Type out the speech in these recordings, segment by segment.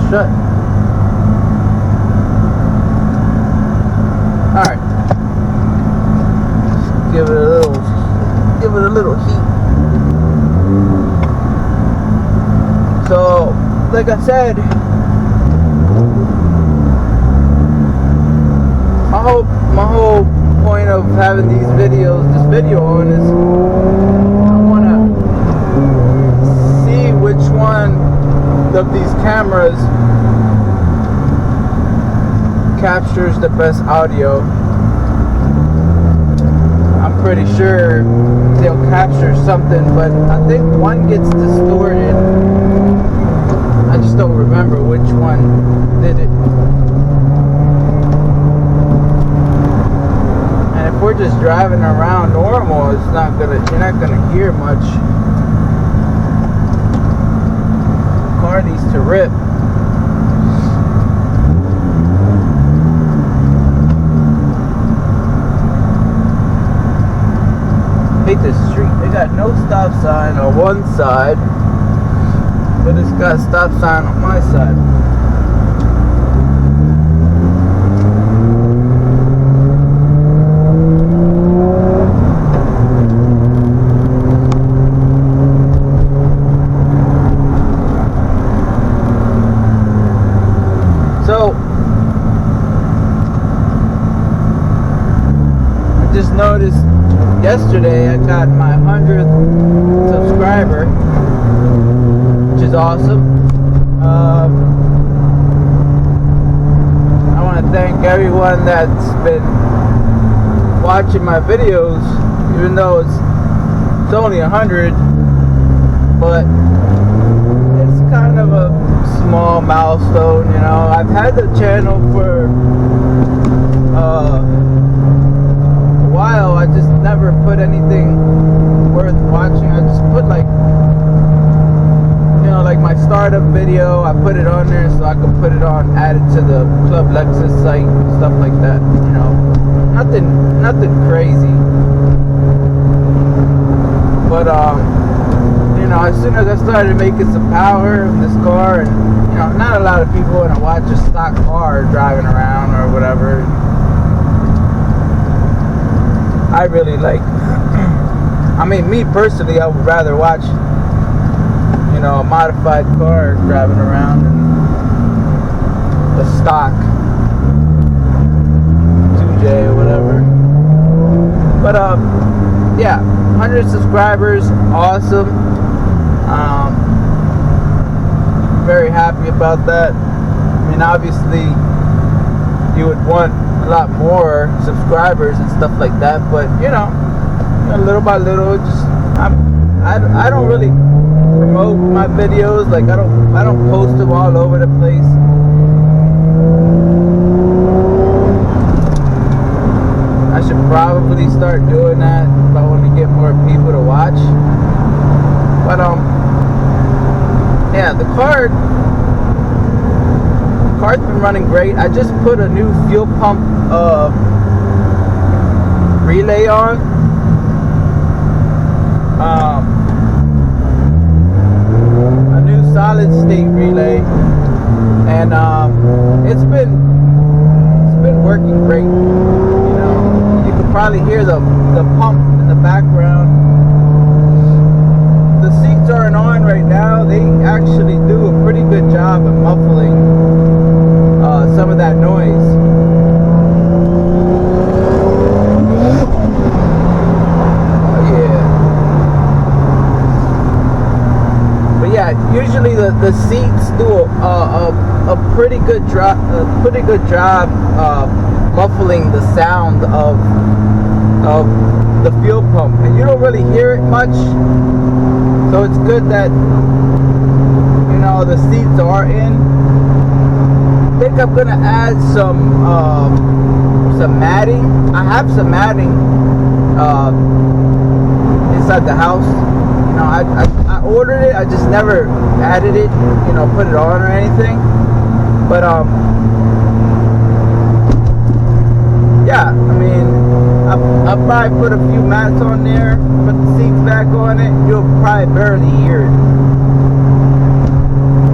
Shut. Alright. Give it a little heat. So, like I said, my whole point of having this video on is I wanna see which one of these cameras captures the best audio. I'm pretty sure they'll capture something, but I think one gets distorted. I just don't remember which one did it. And if we're just driving around normal, you're not gonna hear much. Car needs to rip. Hate this street. They got no stop sign on one side, but it's got a stop sign on my side. So I just noticed yesterday I got my 100th subscriber, which is awesome. I want to thank everyone that's been watching my videos, even though it's only 100, but it's kind of a small milestone, you know. I've had the channel for a while. I just never put anything worth watching. I just put like my startup video. I put it on there so I could put it on, add it to the Club Lexus site, stuff like that, you know. Nothing crazy, but as soon as I started making some power in this car, and not a lot of people want to watch a stock car driving around or whatever. I really like, me personally, I would rather watch, a modified car driving around than a stock 2J or whatever. But, yeah, 100 subscribers, awesome. Very happy about that. Obviously, you would want a lot more subscribers and stuff like that, but little by little, I don't really promote my videos. Like I don't post them all over the place. I should probably start doing that if I want to get more people to watch. But yeah, the car's been running great. I just put a new fuel pump relay on. A new solid state relay, and it's been working great. You can probably hear the pump in the background. The seats aren't on right now. They actually do a pretty good job of muffling some of that noise. Usually the seats do a pretty good job muffling the sound of the fuel pump, and you don't really hear it much. So it's good that, you know, the seats are in. I think I'm gonna add some matting. I have some matting inside the house. You know, I ordered it. I just never added it. You know, put it on or anything. But yeah. I mean, I'll probably put a few mats on there. Put the seats back on it. You'll probably barely hear it.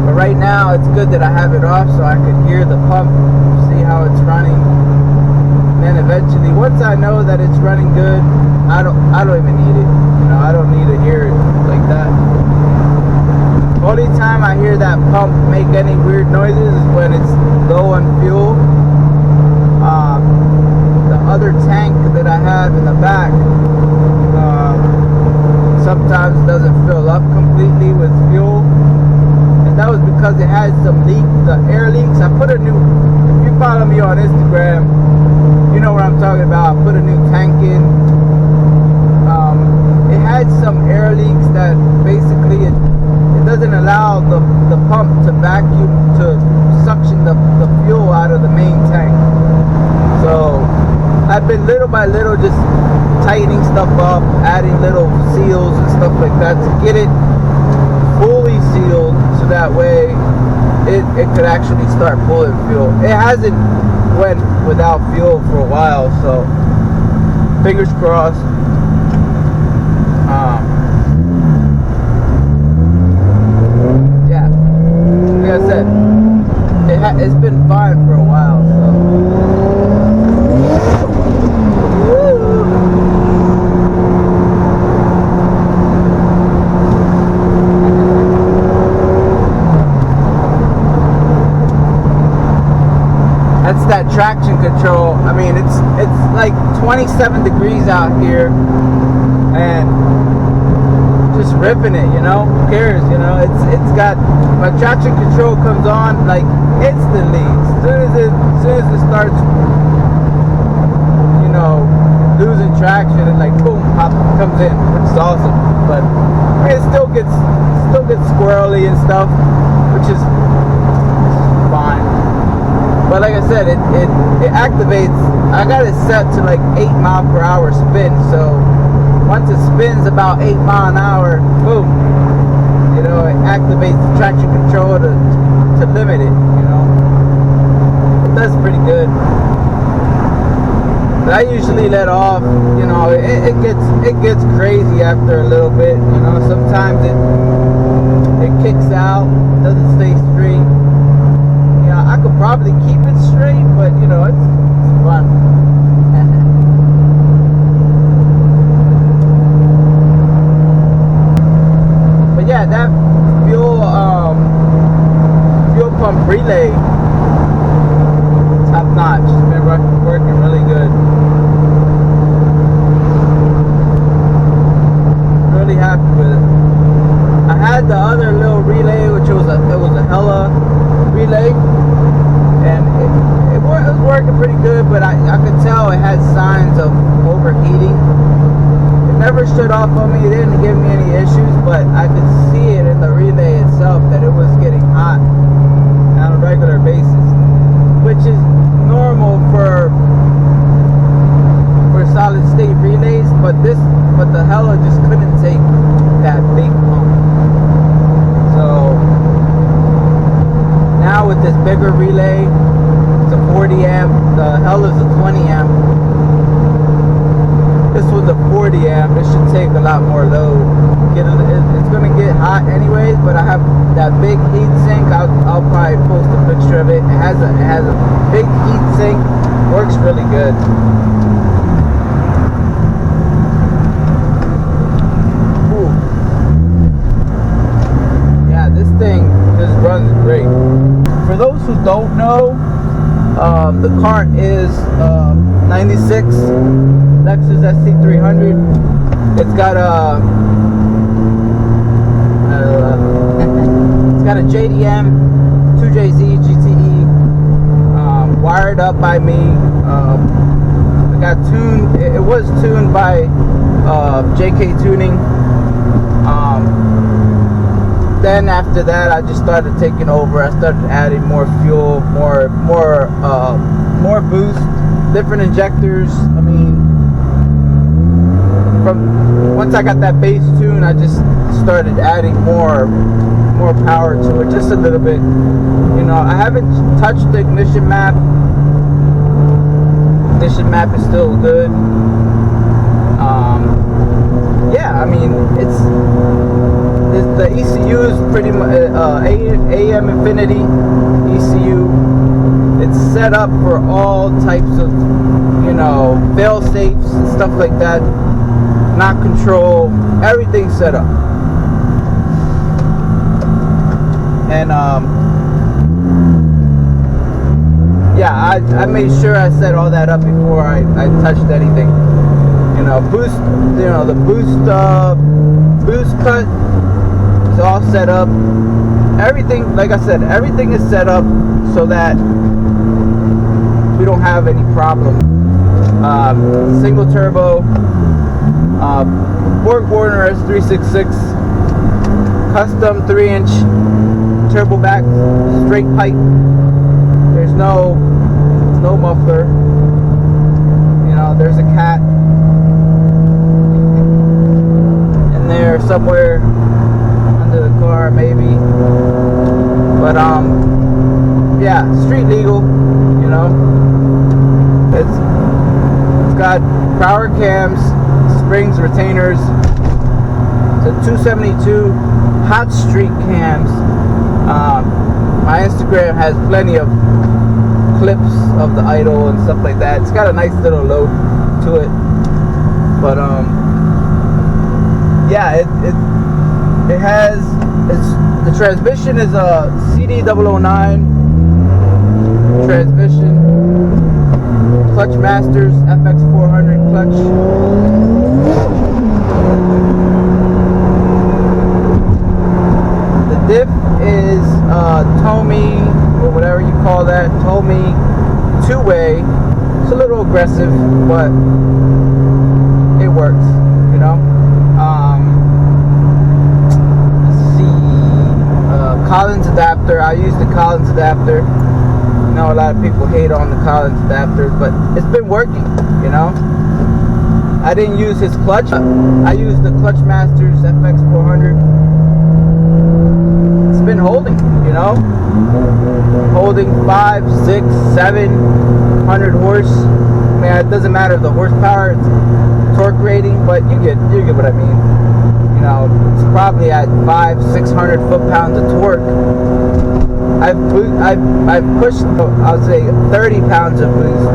But right now, it's good that I have it off so I can hear the pump, see how it's running. And then eventually, once I know that it's running good, I don't even need it. You know, I don't need to hear it like that. Only time I hear that pump make any weird noises is when it's low on fuel. The other tank that I have in the back sometimes doesn't fill up completely with fuel. And that was because it had some leak, the air leaks. I put a new, if you follow me on Instagram, you know what I'm talking about. I put a new tank in. It had some air leaks that basically it doesn't allow the pump to vacuum, to suction the fuel out of the main tank. So I've been little by little just tightening stuff up, adding little seals and stuff like that to get it fully sealed, so that way it could actually start pulling fuel. It hasn't went without fuel for a while, so fingers crossed. Yeah, like I said, it's been fine for a while, so. That's that traction control. I mean, it's like 27 degrees out here, and just ripping it, you know. Who cares, you know? It's got, my traction control comes on like instantly. As soon as it starts, you know, losing traction, and like boom, pop comes in, which is awesome. But I mean, it still gets squirrely and stuff, which is fine. But like I said, it activates. I got it set to like 8 mile per hour spin. So once it spins about 8 mile an hour, boom, you know, it activates the traction control to limit it. You know, it does pretty good. But I usually let off. You know, it gets crazy after a little bit. You know, sometimes it kicks out, doesn't stay straight. I could probably keep it straight, but you know, it's fun. But yeah, that fuel pump relay, top notch. It's been working really good. Really happy with it. I had the other little relay, which was a hella relay, and it was working pretty good, but I could tell it had signs of overheating. It never shut off on me. It didn't give me any issues, but I could see it in the relay itself that it was getting hot on a regular basis, which is normal for solid state relays, but the hella just couldn't take that big pump. So now with this bigger relay, it's a 40 amp, the hell is a 20 amp. This was a 40 amp, it should take a lot more load. It's gonna get hot anyways, but I have that big heat sink. I'll probably post a picture of it. It has a big heat sink, works really good. Thing just runs great. For those who don't know, the car is 96 Lexus sc300. It's got a JDM 2JZ GTE wired up by me. The got tuned. It was tuned by JK Tuning. Then after that, I just started taking over. I started adding more fuel, more boost, different injectors. I mean, from once I got that base tune, I just started adding more power to it, just a little bit. You know, I haven't touched the ignition map. Ignition map is still good. Yeah, I mean, it's the ECU is pretty much AM Infinity ECU. It's set up for all types of, you know, fail safes and stuff like that. Knock control, everything's set up. And yeah, I made sure I set all that up before I touched anything. You know, boost, you know, the boost cut is all set up. Everything, like I said, everything is set up so that we don't have any problem. Single turbo, Borg Warner S366, custom 3-inch turbo back, straight pipe. There's no muffler. You know, there's a cat in there somewhere under the car, maybe. But yeah, street legal. You know, it's got power cams, springs, retainers. It's a 272 hot streak cams. My Instagram has plenty of clips of the idle and stuff like that. It's got a nice little load to it. But yeah, it has, the transmission is a CD009 transmission. Clutch Masters FX400 clutch. The diff is Tommy, or whatever you call that, Tommy 2-way. It's a little aggressive, but it works, you know. Let's see, Collins adapter. I use the Collins adapter. I know a lot of people hate on the Collins adapters, but it's been working, you know. I didn't use his clutch. I used the Clutch Masters FX400. Been holding, you know, holding 5, 6, 700 horse. I mean, it doesn't matter the horsepower, it's torque rating, but you get what I mean. You know, it's probably at 500-600 foot-pounds of torque. I've pushed, I'll say, 30 pounds of boost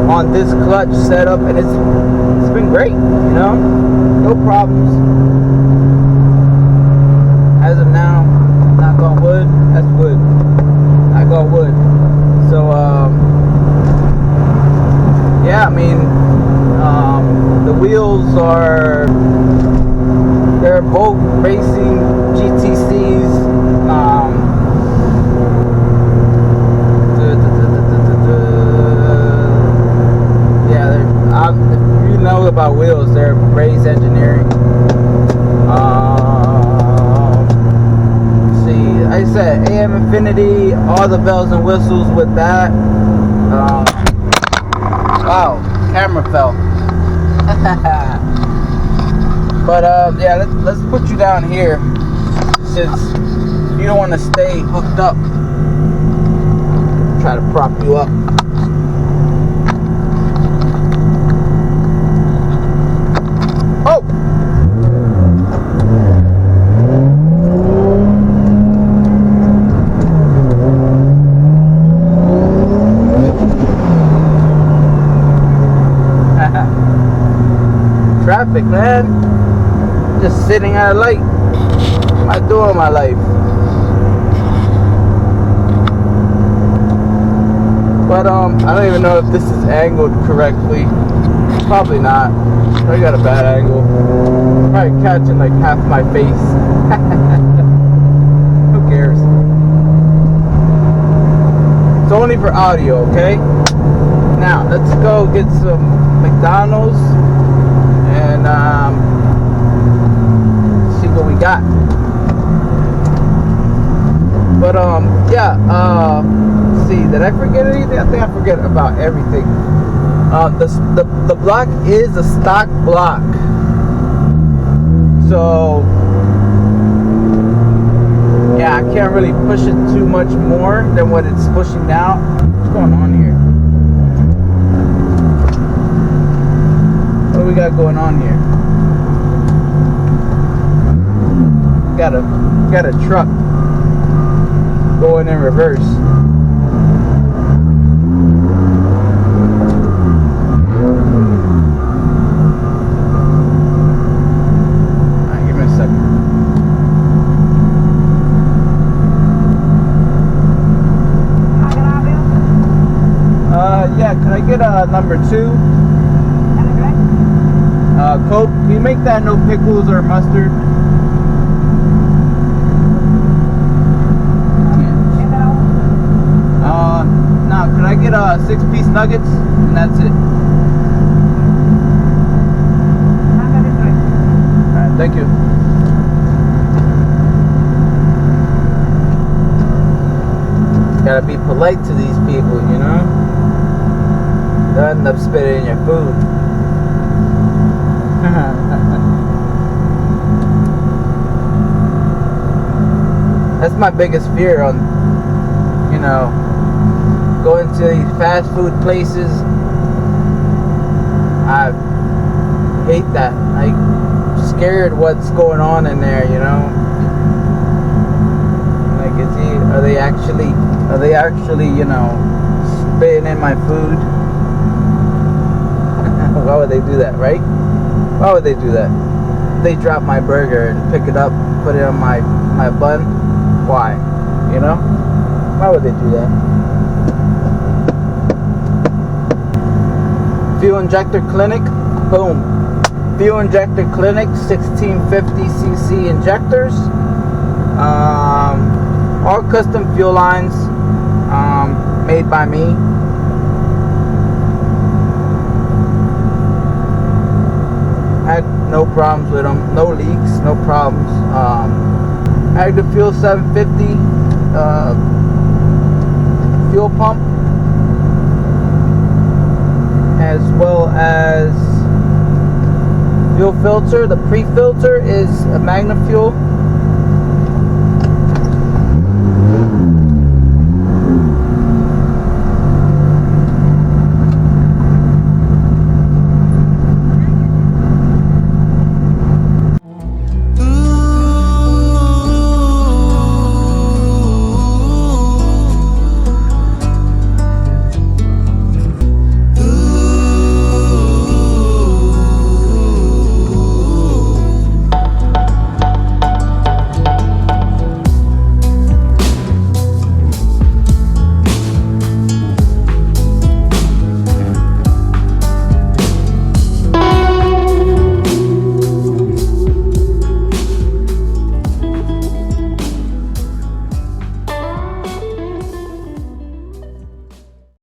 on this clutch setup, and it's been great. You know, no problems. As of now, knock on wood, that's wood. Knock on wood. So, yeah, I mean, the wheels are, they're both racing GTCs. Yeah, if you know about wheels, they're Ray's Engineering. Like I said, AM Infinity, all the bells and whistles with that. Wow, camera fell. But yeah, let's put you down here, since you don't want to stay hooked up. Try to prop you up. Oh! Traffic, man. Just sitting at a light. What am I doing with my life? But I don't even know if this is angled correctly. Probably not. I got a bad angle. Probably catching like half my face. Who cares? It's only for audio, okay? now. Let's go get some McDonald's and see what we got. But yeah, let's see, did I forget anything? I think I forget about everything. The block is a stock block, so yeah, I can't really push it too much more than what it's pushing now. What's going on here? What do we got going on here? Got a truck going in reverse. Alright, give me a second. Yeah, could I get number 2? Coke. Can you make that no pickles or mustard? Now, could I get 6-piece nuggets? And that's it. Alright, thank you. Gotta be polite to these people, you know? They'll end up spitting in your food. That's my biggest fear on, you know, going to these fast food places. I hate that. Like, scared what's going on in there, you know. Like, are they actually, you know, spitting in my food? Why would they do that, right? Why would they do that? They drop my burger and pick it up, put it on my bun. Why? You know? Why would they do that? Fuel injector clinic, boom. Fuel injector clinic, 1650cc injectors. All custom fuel lines, made by me. Had no problems with them, no leaks, no problems. Active Fuel 750 fuel pump, as well as fuel filter. The pre-filter is a Magna Fuel.